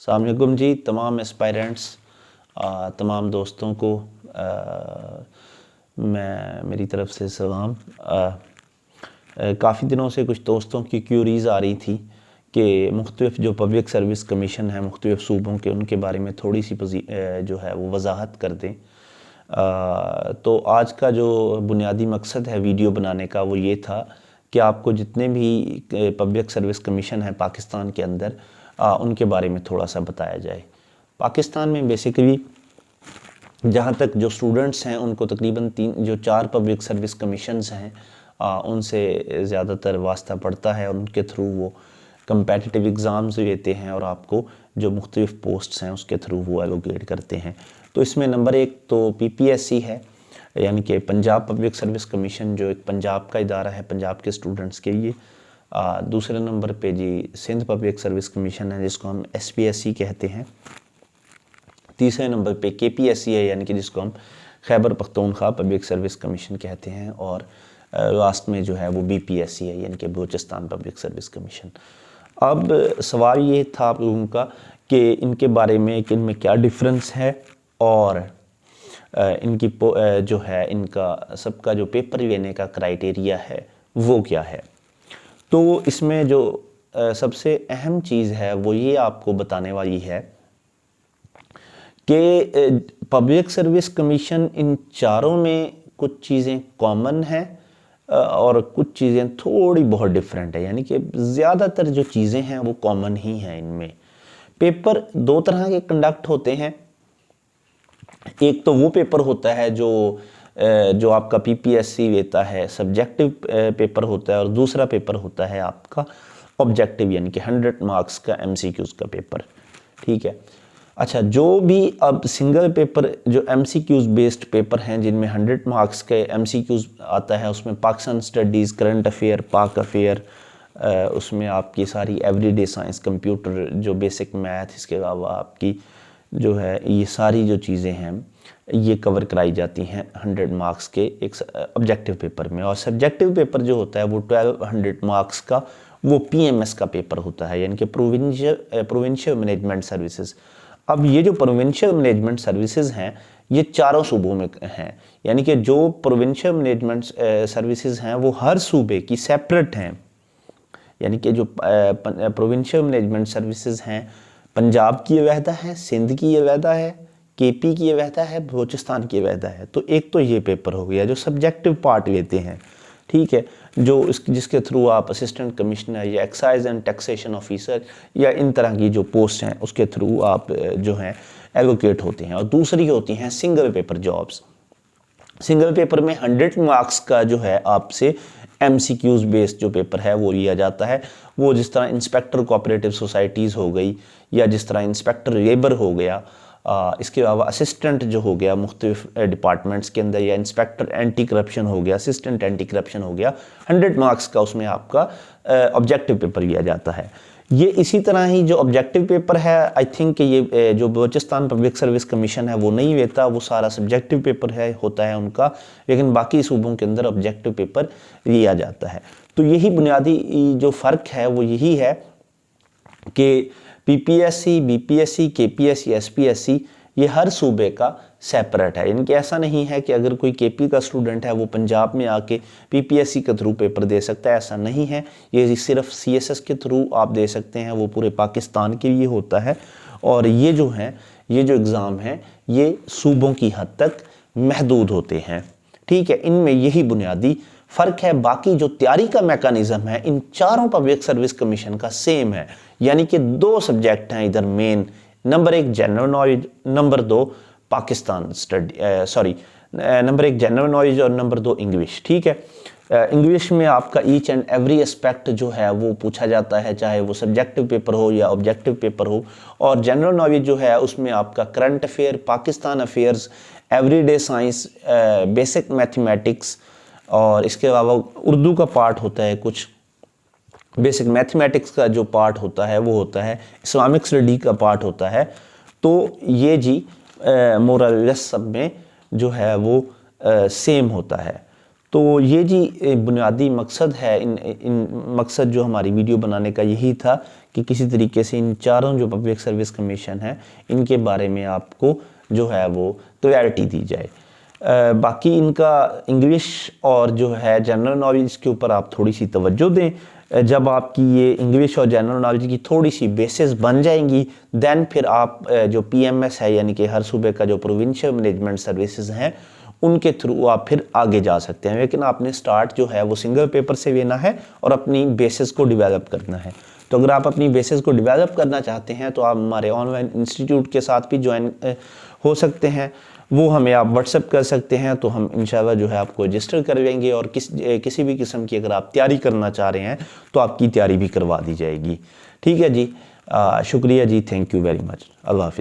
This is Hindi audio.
अस्सलाम वालेकुम जी तमाम एस्पायरेंट्स तमाम दोस्तों को मेरी तरफ़ से सलाम। काफ़ी दिनों से कुछ दोस्तों की क्यूरीज़ आ रही थी कि मुख्तलिफ़ जो पब्लिक सर्विस कमीशन है मुख्तलिफ़ सूबों के, उनके बारे में थोड़ी सी जो है वो वजाहत कर दें। तो आज का जो बुनियादी मकसद है वीडियो बनाने का वो ये था कि आपको जितने भी पब्लिक सर्विस कमीशन है पाकिस्तान के अंदर उनके बारे में थोड़ा सा बताया जाए। पाकिस्तान में बेसिकली जहाँ तक जो स्टूडेंट्स हैं उनको तकरीबन 4 पब्लिक सर्विस कमीशंस हैं उनसे ज़्यादातर वास्ता पड़ता है और उनके थ्रू वो कंपेटिटिव एग्ज़ाम्स देते हैं और आपको जो मुख्तलिफ़ पोस्ट्स हैं उसके थ्रू वो एलोकेट करते हैं। तो इसमें नंबर 1 तो PPSC है, यानी कि पंजाब पब्लिक सर्विस कमीशन, जो एक पंजाब का इदारा है पंजाब के स्टूडेंट्स के लिए। दूसरे नंबर पे जी सिंध पब्लिक सर्विस कमीशन है जिसको हम SPSC कहते हैं। तीसरे नंबर पे KPSC है, यानी कि जिसको हम Khyber Pakhtunkhwa public service commission कहते हैं। और लास्ट में जो है वो BPSC है, यानी कि बलूचिस्तान पब्लिक सर्विस कमीशन। अब सवाल ये था आप लोगों का कि इनके बारे में कि इनमें क्या डिफरेंस है और इनकी जो है इनका सबका जो पेपर लेने का क्राइटेरिया है वो क्या है। तो इसमें जो सबसे अहम चीज़ है वो ये आपको बताने वाली है कि पब्लिक सर्विस कमीशन इन चारों में कुछ चीज़ें कॉमन हैं और कुछ चीज़ें थोड़ी बहुत डिफरेंट है, यानी कि ज़्यादातर जो चीज़ें हैं वो कॉमन ही हैं। इनमें पेपर 2 तरह के कंडक्ट होते हैं। एक तो वो पेपर होता है जो आपका PPSC लेता है, सब्जेक्टिव पेपर होता है, और दूसरा पेपर होता है आपका ऑब्जेक्टिव, यानी कि 100 मार्क्स का MCQs का पेपर। ठीक है। अच्छा, जो भी अब सिंगल पेपर जो MCQs बेस्ड पेपर हैं जिनमें 100 मार्क्स के MCQs आता है, उसमें पाकिस्तान स्टडीज़, करंट अफेयर, पाक अफेयर, उसमें आपकी सारी एवरीडे साइंस, कंप्यूटर, जो बेसिक मैथ, इसके अलावा आपकी जो है ये सारी जो चीज़ें हैं ये कवर कराई जाती हैं 100 मार्क्स के एक ऑब्जेक्टिव पेपर में। और सब्जेक्टिव पेपर जो होता है वो 1200 मार्क्स का वो PMS का पेपर होता है, यानी कि प्रोविंशियल मैनेजमेंट सर्विसेज। अब ये जो प्रोविंशियल मैनेजमेंट सर्विसेज हैं ये चारों सूबों में हैं, यानी कि जो प्रोविंशियल मैनेजमेंट सर्विसेज हैं वो हर सूबे की सेपरेट हैं। यानी कि जो प्रोविंशियल मैनेजमेंट सर्विसेज हैं पंजाब की अलहदा है, सिंध की अलहदा है, KP की अलहदा है, बलूचिस्तान की अलहदा है। तो एक तो ये पेपर हो गया जो सब्जेक्टिव पार्ट लेते हैं। ठीक है, जो जिसके थ्रू आप असिस्टेंट कमिश्नर या एक्साइज एंड टैक्सेशन ऑफिसर या इन तरह की जो पोस्ट हैं उसके थ्रू आप जो हैं एलोकेट होते हैं। और दूसरी होती हैं single paper jobs. Single paper में 100 मार्क्स का जो है आपसे MCQs बेस्ड जो पेपर है वो लिया जाता है। वो जिस तरह इंस्पेक्टर कोऑपरेटिव सोसाइटीज़ हो गई या जिस तरह इंस्पेक्टर लेबर हो गया, इसके अलावा असिस्टेंट जो हो गया मुख्तलिफ डिपार्टमेंट्स के अंदर, या इंस्पेक्टर एंटी करप्शन हो गया, असिस्टेंट एंटी करप्शन हो गया, 100 मार्क्स का उसमें आपका ऑब्जेक्टिव पेपर लिया जाता है। ये इसी तरह ही जो ऑब्जेक्टिव पेपर है, आई थिंक ये जो बलूचिस्तान पब्लिक सर्विस कमीशन है वो नहीं लेता, वो सारा सब्जेक्टिव पेपर है होता है उनका, लेकिन बाकी सूबों के अंदर ऑब्जेक्टिव पेपर लिया जाता है। तो यही बुनियादी जो फ़र्क है वो यही है कि PPSC, BPSC, KPSC, SPSC ये हर सूबे का सेपरेट है। यानी कि ऐसा नहीं है कि अगर कोई KP का स्टूडेंट है वो पंजाब में आके PPSC के थ्रू पेपर दे सकता है, ऐसा नहीं है। ये सिर्फ CSS के थ्रू आप दे सकते हैं, वो पूरे पाकिस्तान के लिए होता है। और ये जो एग्ज़ाम हैं ये सूबों की हद तक महदूद होते हैं। ठीक है, इनमें यही बुनियादी फ़र्क है। बाकी जो तैयारी का मैकेनिज़्म है इन चारों पब्लिक सर्विस कमीशन का सेम है, यानी कि 2 सब्जेक्ट हैं इधर main. Number 1 general knowledge, number 2 Pakistan study, number 1 general knowledge और नंबर 2 इंग्लिश। ठीक है, इंग्लिश में आपका ईच एंड एवरी एस्पेक्ट जो है वो पूछा जाता है, चाहे वो सब्जेक्टिव पेपर हो या ऑब्जेक्टिव पेपर हो। और जनरल नॉलेज जो है उसमें आपका current affair, Pakistan affairs, everyday science, basic mathematics, और इसके अलावा उर्दू का पार्ट होता है, कुछ बेसिक मैथमेटिक्स का जो पार्ट होता है वो होता है, इस्लामिक स्टडी का पार्ट होता है। तो ये जी मोरलेस सब में जो है वो सेम होता है। तो ये जी बुनियादी मकसद है, इन मकसद जो हमारी वीडियो बनाने का यही था कि किसी तरीके से इन चारों जो पब्लिक सर्विस कमीशन है इनके बारे में आपको जो है वो क्लैरिटी दी जाए। बाकी इनका इंग्लिश और जो है जनरल नॉलेज के ऊपर आप थोड़ी सी तवज्जो दें। जब आपकी ये इंग्लिश और जनरल नॉलेज की थोड़ी सी बेसिस बन जाएंगी देन फिर आप जो PMS है यानी कि हर सूबे का जो प्रोविंशियल मैनेजमेंट सर्विसेज हैं उनके थ्रू आप फिर आगे जा सकते हैं। लेकिन आपने स्टार्ट जो है वो सिंगल पेपर से लेना है और अपनी बेसिस को डेवलप करना है। तो अगर आप अपनी बेसिस को डेवलप करना चाहते हैं तो आप हमारे ऑनलाइन इंस्टीट्यूट के साथ भी ज्वाइन हो सकते हैं। वो हमें आप व्हाट्सएप कर सकते हैं तो हम इंशाल्लाह जो है आपको रजिस्टर कर लेंगे और किसी भी किस्म की अगर आप तैयारी करना चाह रहे हैं तो आपकी तैयारी भी करवा दी जाएगी। ठीक है जी, शुक्रिया जी, थैंक यू वेरी मच, अल्लाह हाफिज़।